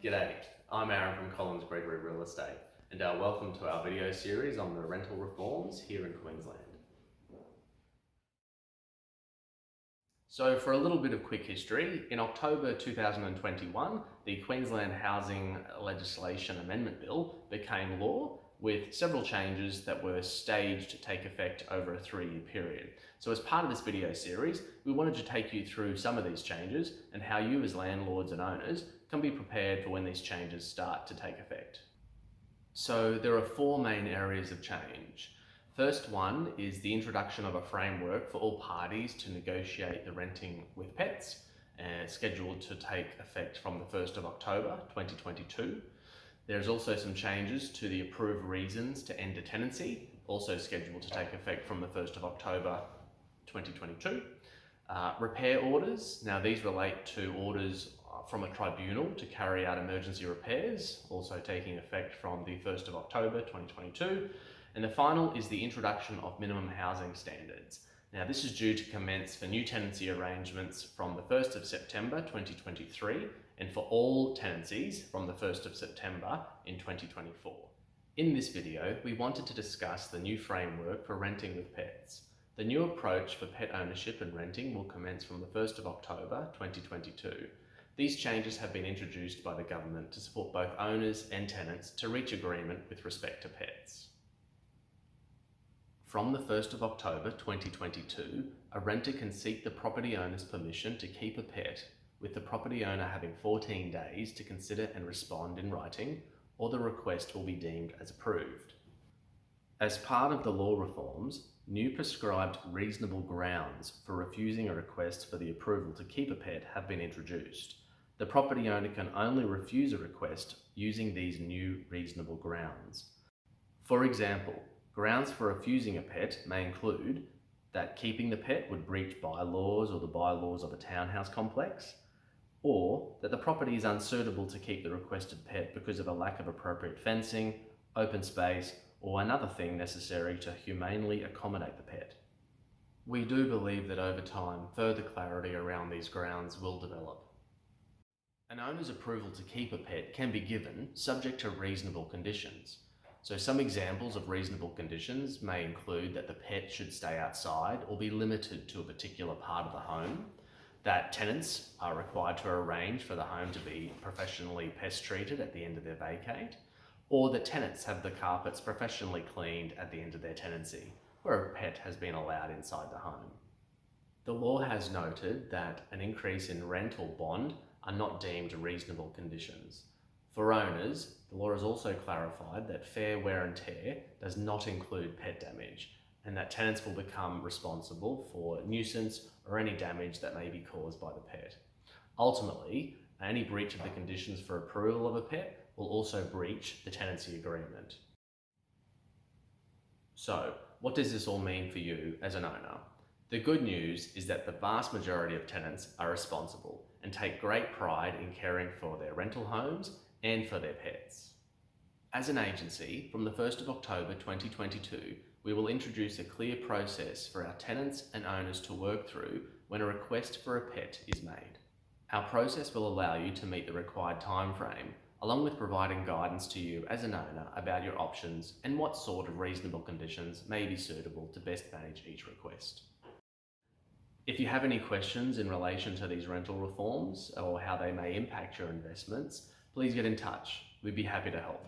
G'day, I'm Aaron from Collins Gregory Real Estate and welcome to our video series on the rental reforms here in Queensland. So for a little bit of quick history, in October 2021, the Queensland Housing Legislation Amendment Bill became law with several changes that were staged to take effect over a 3-year period. So as part of this video series, we wanted to take you through some of these changes and how you as landlords and owners can be prepared for when these changes start to take effect. So there are 4 main areas of change. First one is the introduction of a framework for all parties to negotiate the renting with pets, scheduled to take effect from the 1st of October 2022. There's also some changes to the approved reasons to end a tenancy, also scheduled to take effect from the 1st of October 2022. Repair orders, now these relate to orders from a tribunal to carry out emergency repairs, also taking effect from the 1st of October 2022. And the final is the introduction of minimum housing standards. Now this is due to commence for new tenancy arrangements from the 1st of September 2023 and for all tenancies from the 1st of September in 2024. In this video, we wanted to discuss the new framework for renting with pets. The new approach for pet ownership and renting will commence from the 1st of October 2022. These changes have been introduced by the government to support both owners and tenants to reach agreement with respect to pets. From the 1st of October 2022, a renter can seek the property owner's permission to keep a pet, with the property owner having 14 days to consider and respond in writing, or the request will be deemed as approved. As part of the law reforms, new prescribed reasonable grounds for refusing a request for the approval to keep a pet have been introduced. The property owner can only refuse a request using these new reasonable grounds. For example, grounds for refusing a pet may include that keeping the pet would breach bylaws or the bylaws of a townhouse complex, or that the property is unsuitable to keep the requested pet because of a lack of appropriate fencing, open space, or another thing necessary to humanely accommodate the pet. We do believe that over time, further clarity around these grounds will develop. An owner's approval to keep a pet can be given subject to reasonable conditions. So some examples of reasonable conditions may include that the pet should stay outside or be limited to a particular part of the home, that tenants are required to arrange for the home to be professionally pest treated at the end of their vacate, or that tenants have the carpets professionally cleaned at the end of their tenancy, where a pet has been allowed inside the home. The law has noted that an increase in rent or bond are not deemed reasonable conditions. For owners, the law has also clarified that fair wear and tear does not include pet damage, and that tenants will become responsible for nuisance or any damage that may be caused by the pet. Ultimately, any breach of the conditions for approval of a pet will also breach the tenancy agreement. So, what does this all mean for you as an owner? The good news is that the vast majority of tenants are responsible and take great pride in caring for their rental homes and for their pets. As an agency, from the 1st of October 2022, we will introduce a clear process for our tenants and owners to work through when a request for a pet is made. Our process will allow you to meet the required time frame, along with providing guidance to you as an owner about your options and what sort of reasonable conditions may be suitable to best manage each request. If you have any questions in relation to these rental reforms or how they may impact your investments, please get in touch. We'd be happy to help.